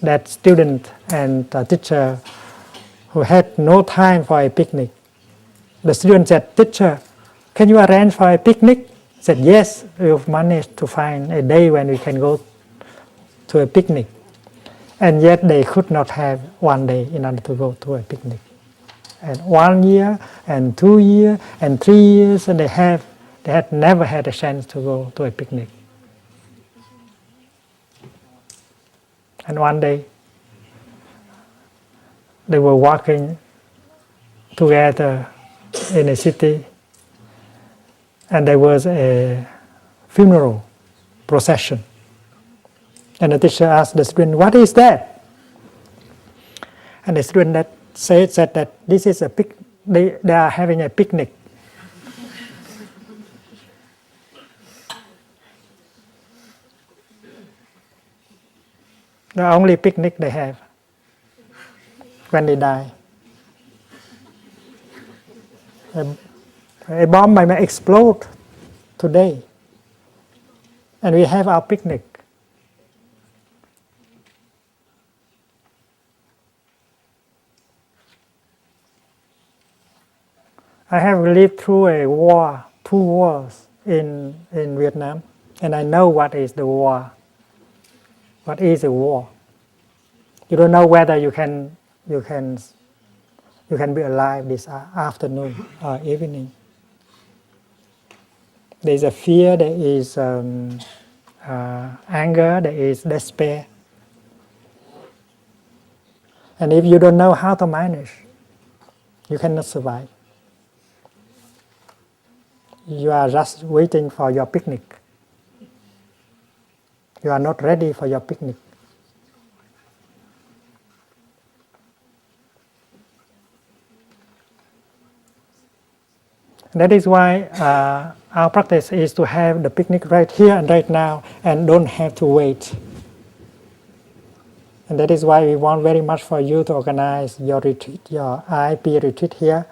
that student and teacher who had no time for a picnic. The student said, "Teacher, can you arrange for a picnic?" He said, "Yes, we've managed to find a day when we can go to a picnic." And yet they could not have one day in order to go to a picnic. And 1 year, and 2 years, and 3 years, and they had never had a chance to go to a picnic. And one day, they were walking together in a city, and there was a funeral procession. And the teacher asked the student, "What is that?" And the student that said that this is a they are having a picnic. The only picnic they have when they die. A bomb might explode today, and we have our picnic. I have lived through a war, 2 wars in Vietnam, and I know what is the war. What is a war? You don't know whether you can be alive this afternoon or evening. There is a fear, there is anger, there is despair. And if you don't know how to manage, you cannot survive. You are just waiting for your picnic. You are not ready for your picnic. That is why our practice is to have the picnic right here and right now, and don't have to wait. And that is why we want very much for you to organize your retreat, your IIP retreat here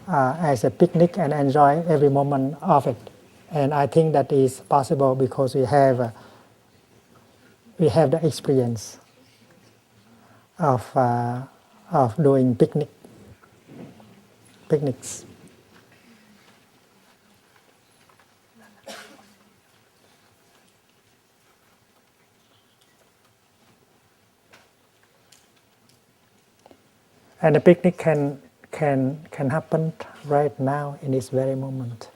as a picnic, and enjoy every moment of it. And I think that is possible because we have the experience of doing picnics. And the picnic can happen right now in this very moment.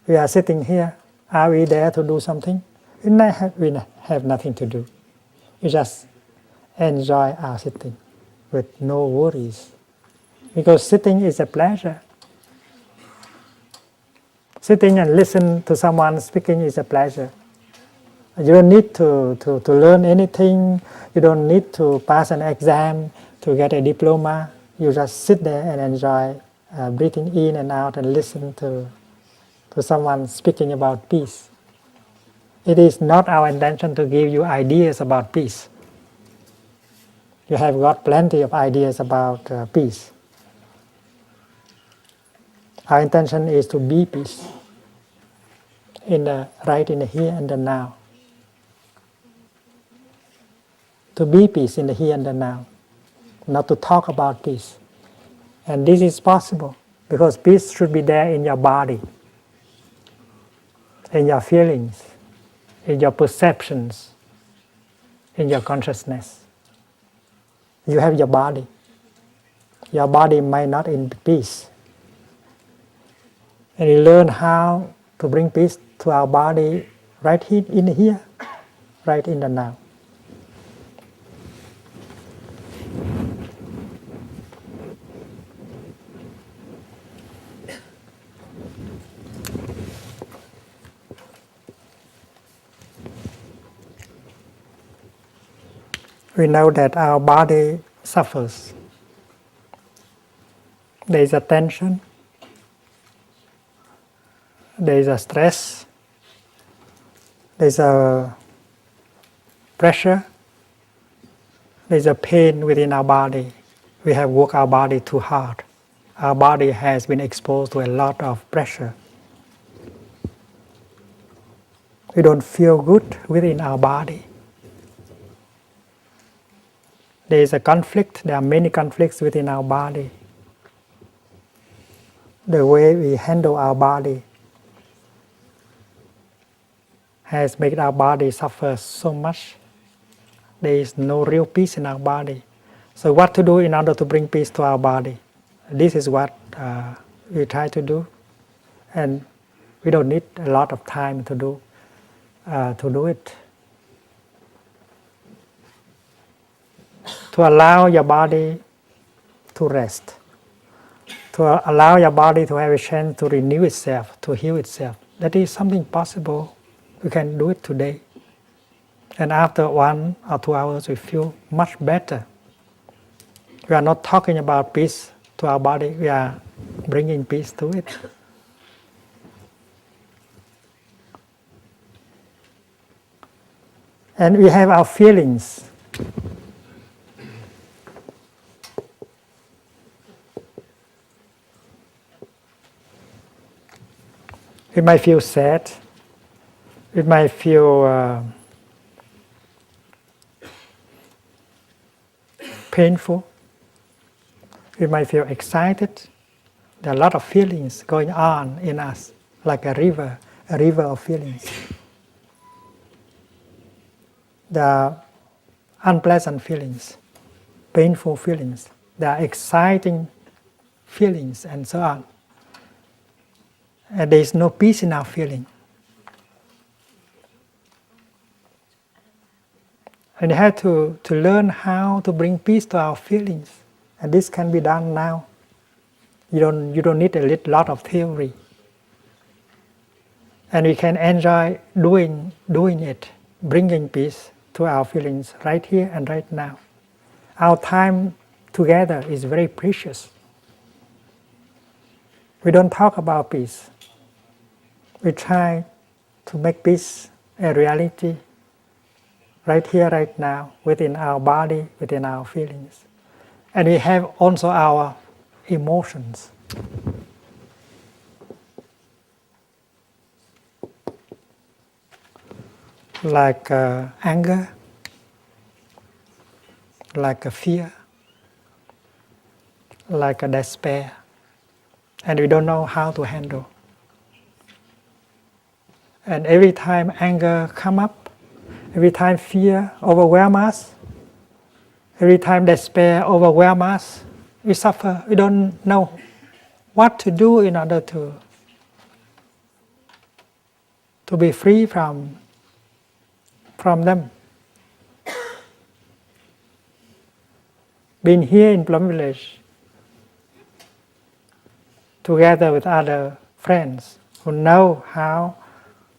We are sitting here. Are we there to do something? We have nothing to do. We just enjoy our sitting with no worries. Because sitting is a pleasure. Sitting and listen to someone speaking is a pleasure. You don't need to learn anything. You don't need to pass an exam to get a diploma. You just sit there and enjoy breathing in and out and listen to someone speaking about peace. It is not our intention to give you ideas about peace. You have got plenty of ideas about peace. Our intention is to be peace right in the here and the now. To be peace in the here and the now, not to talk about peace. And this is possible because peace should be there in your body, in your feelings, in your perceptions, in your consciousness. You have your body. Your body might not in peace. And you learn how to bring peace to our body right here, in here, right in the now. We know that our body suffers. There is a tension, there is a stress, there is a pressure, there is a pain within our body. We have worked our body too hard. Our body has been exposed to a lot of pressure. We don't feel good within our body. there is a conflict, there are many conflicts within our body. The way we handle our body has made our body suffer so much. There is no real peace in our body. So what to do in order to bring peace to our body? This is what we try to do. And we don't need a lot of time to do it. To allow your body to rest. To allow your body to have a chance to renew itself, to heal itself. That is something possible. We can do it today. And after 1 or 2 hours, we feel much better. We are not talking about peace to our body, we are bringing peace to it. And we have our feelings. We might feel sad. We might feel painful. We might feel excited. There are a lot of feelings going on in us, like a river of feelings. There are unpleasant feelings, painful feelings. There are exciting feelings, and so on. And there is no peace in our feeling. And you have to learn how to bring peace to our feelings. And this can be done now. You don't need a lot of theory. And we can enjoy doing it, bringing peace to our feelings right here and right now. Our time together is very precious. We don't talk about peace. We try to make peace a reality right here, right now, within our body, within our feelings. And we have also our emotions. Like anger, like a fear, like a despair. And we don't know how to handle. And every time anger comes up, every time fear overwhelms us, every time despair overwhelms us, we suffer. We don't know what to do in order to be free from them. Being here in Plum Village, together with other friends who know how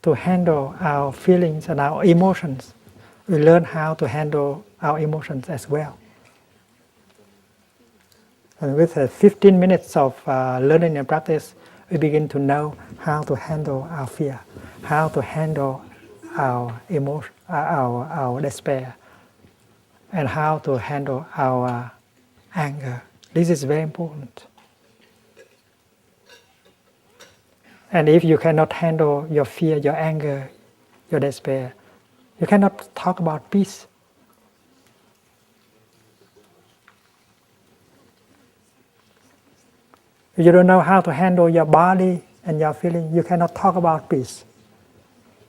to handle our feelings and our emotions, we learn how to handle our emotions as well. And with 15 minutes of learning and practice, we begin to know how to handle our fear, how to handle our emotion, our despair, and how to handle our anger. This is very important. And if you cannot handle your fear, your anger, your despair, you cannot talk about peace. If you don't know how to handle your body and your feeling, you cannot talk about peace.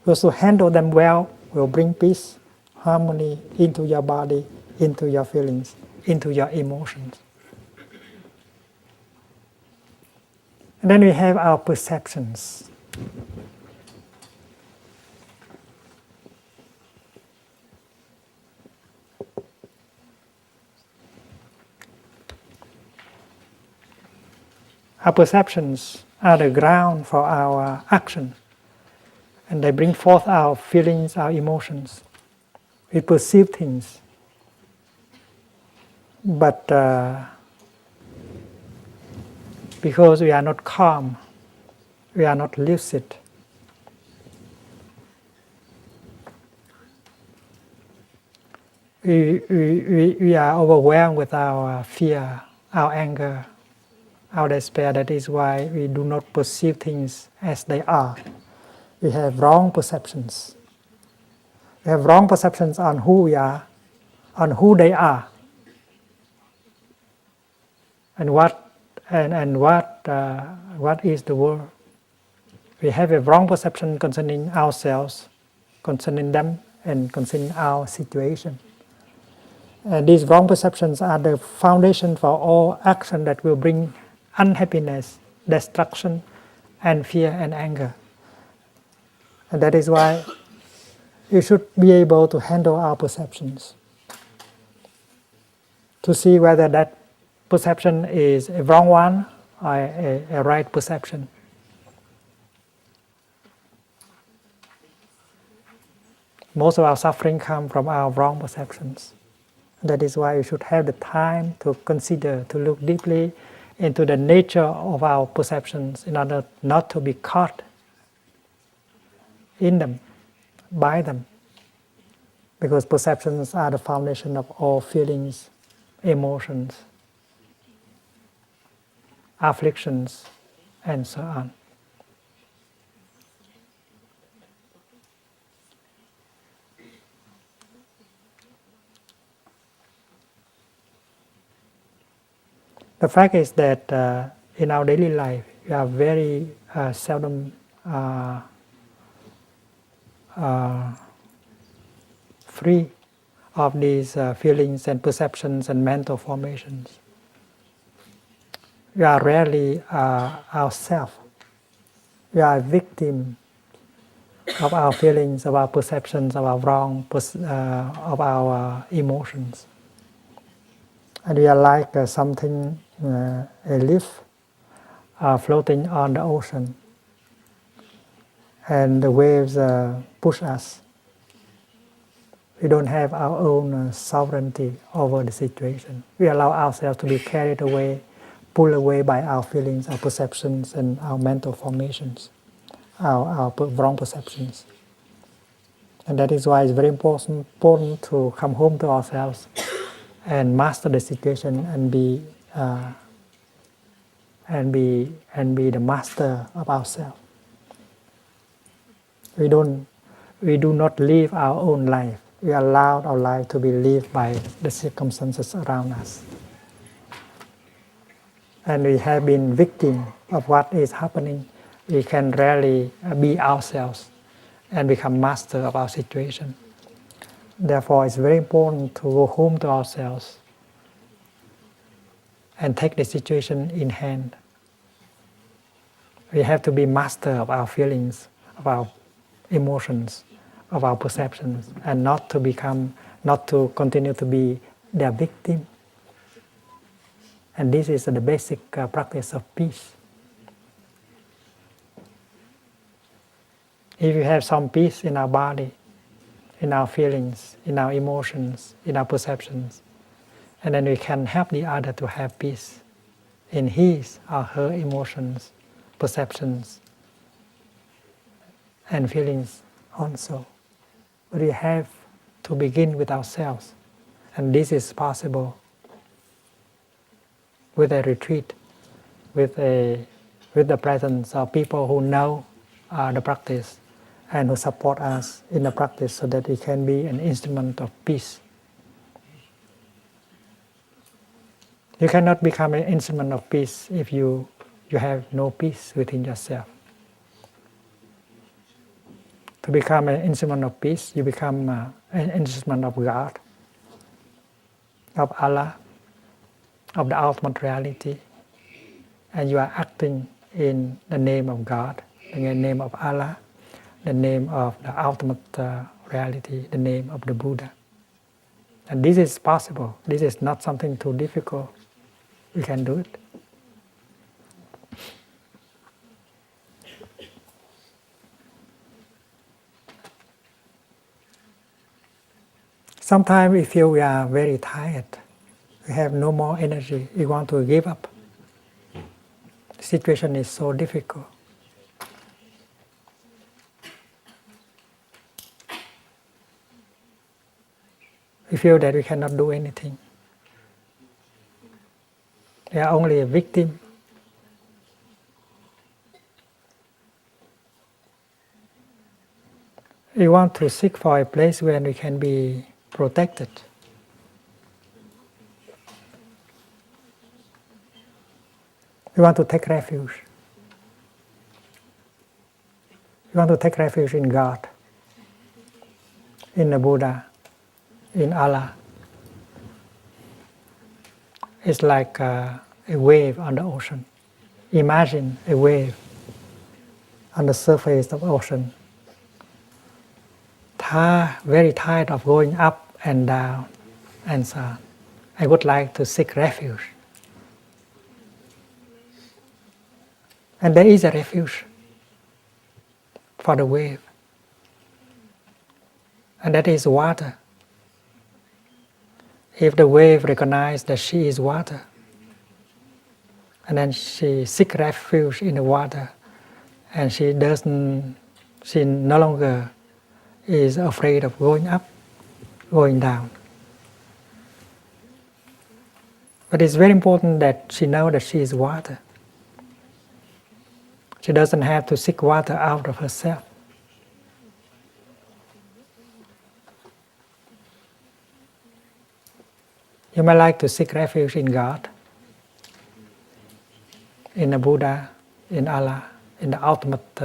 Because to handle them well will bring peace, harmony into your body, into your feelings, into your emotions. And then we have our perceptions. Our perceptions are the ground for our action, and they bring forth our feelings, our emotions. We perceive things, but because we are not calm, we are not lucid, we are overwhelmed with our fear, our anger, our despair. That is why we do not perceive things as they are. We have wrong perceptions. We have wrong perceptions on who we are, on who they are. And what is the world? We have a wrong perception concerning ourselves, concerning them, and concerning our situation. And these wrong perceptions are the foundation for all action that will bring unhappiness, destruction, and fear and anger. And that is why you should be able to handle our perceptions, to see whether that perception is a wrong one or a right perception. Most of our suffering comes from our wrong perceptions. That is why you should have the time to consider, to look deeply into the nature of our perceptions in order not to be caught in them, by them. Because perceptions are the foundation of all feelings, emotions, afflictions, and so on. The fact is that in our daily life, we are very seldom free of these feelings and perceptions and mental formations. We are rarely ourselves. We are a victim of our feelings, of our perceptions, of our of our emotions. And we are like something, a leaf floating on the ocean. And the waves push us. We don't have our own sovereignty over the situation. We allow ourselves to be carried away, pulled away by our feelings, our perceptions, and our mental formations, our wrong perceptions. And that is why it's very important to come home to ourselves and master the situation and be the master of ourselves. We do not live our own life. We allow our life to be lived by the circumstances around us. And we have been victim of what is happening. We can rarely be ourselves and become master of our situation. Therefore, it's very important to go home to ourselves and take the situation in hand. We have to be master of our feelings, of our emotions, of our perceptions, and not to continue to be their victim. And this is the basic practice of peace. If you have some peace in our body, in our feelings, in our emotions, in our perceptions, and then we can help the other to have peace in his or her emotions, perceptions, and feelings also. But we have to begin with ourselves, and this is possible with a retreat, with the presence of people who know the practice and who support us in the practice so that we can be an instrument of peace. You cannot become an instrument of peace if you have no peace within yourself. To become an instrument of peace, you become an instrument of God, of Allah, of the ultimate reality, and you are acting in the name of God, in the name of Allah, the name of the ultimate reality, the name of the Buddha. And this is possible. This is not something too difficult. We can do it. Sometimes we feel we are very tired. We have no more energy. We want to give up. The situation is so difficult. We feel that we cannot do anything. We are only a victim. We want to seek for a place where we can be protected. You want to take refuge. You want to take refuge in God, in the Buddha, in Allah. It's like a wave on the ocean. Imagine a wave on the surface of the ocean. Very tired of going up and down and so on. I would like to seek refuge. And there is a refuge for the wave. And that is water. If the wave recognizes that she is water, and then she seeks refuge in the water, and she no longer is afraid of going up, going down. But it's very important that she knows that she is water. She doesn't have to seek water out of herself. You may like to seek refuge in God, in the Buddha, in Allah, in the ultimate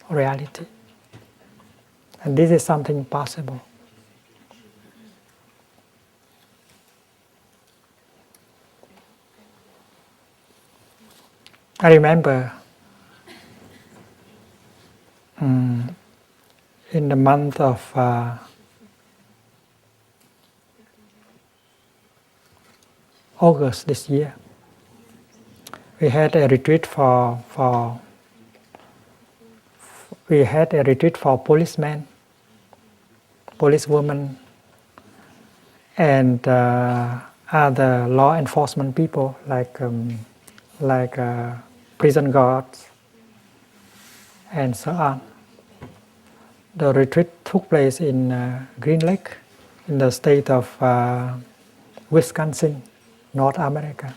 reality. And this is something possible. I remember in the month of August this year, we had a retreat for policemen, policewomen, and other law enforcement people like prison guards and so on. The retreat took place in Green Lake, in the state of Wisconsin, North America.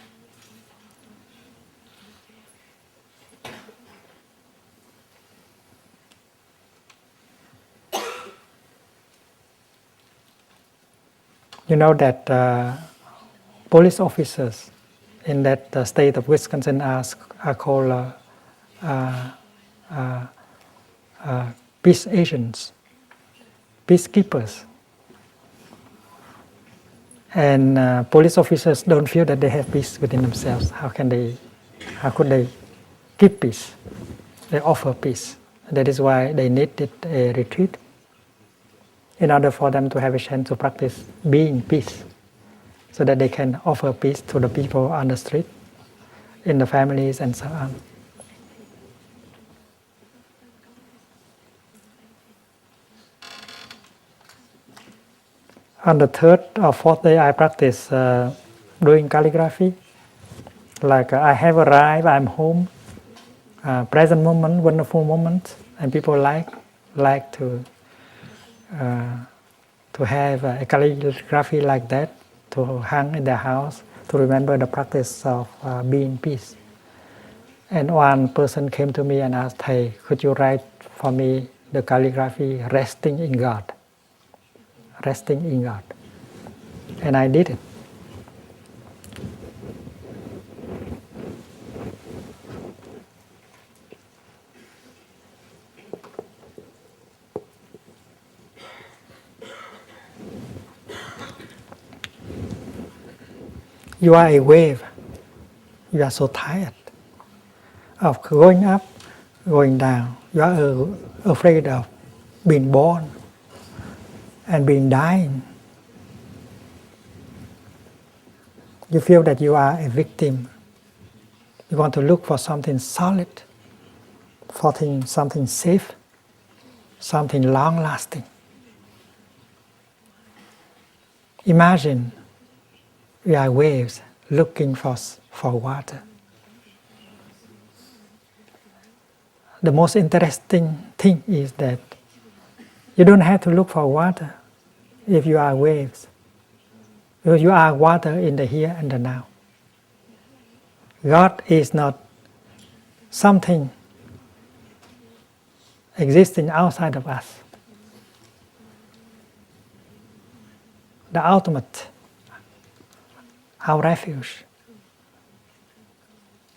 You know that police officers in that state of Wisconsin are called peace agents, peacekeepers. And police officers don't feel that they have peace within themselves. How could they keep peace? They offer peace. That is why they needed a retreat in order for them to have a chance to practice being peace, so that they can offer peace to the people on the street, in the families, and so on. On the third or fourth day, I practice doing calligraphy. Like I have arrived, I'm home, present moment, wonderful moment, and people like to have a calligraphy like that to hang in their house to remember the practice of being peace. And one person came to me and asked, "Hey, could you write for me the calligraphy resting in God?" Resting in God. And I did it. You are a wave. You are so tired of going up, going down. You are afraid of being born and being dying. You feel that you are a victim. You want to look for something solid, for something safe, something long-lasting. Imagine we are waves looking for water. The most interesting thing is that you don't have to look for water if you are waves, because you are water in the here and the now. God is not something existing outside of us. The ultimate, our refuge.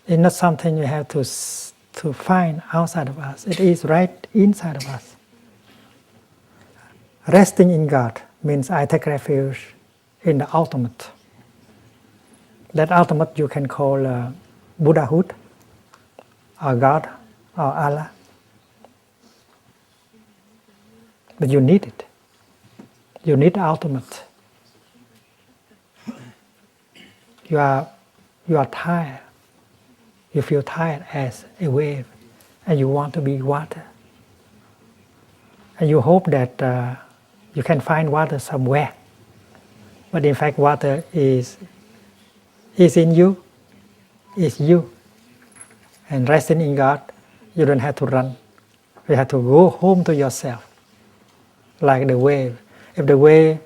It's not something you have to find outside of us. It is right inside of us. Resting in God means I take refuge in the ultimate. That ultimate you can call Buddhahood, or God, or Allah. But you need it. You need the ultimate. You are tired. You feel tired as a wave, and you want to be water. And you hope that you can find water somewhere. But in fact, water is in you, is you. And resting in God, you don't have to run. You have to go home to yourself, like the wave. If the wave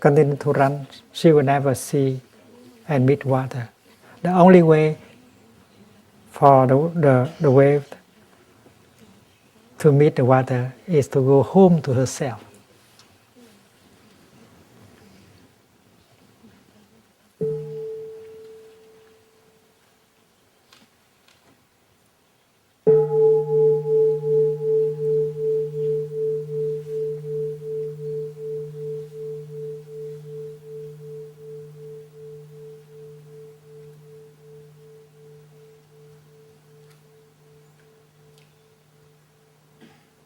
continues to run, she will never see and meet water. The only way for the wave to meet the water is to go home to herself.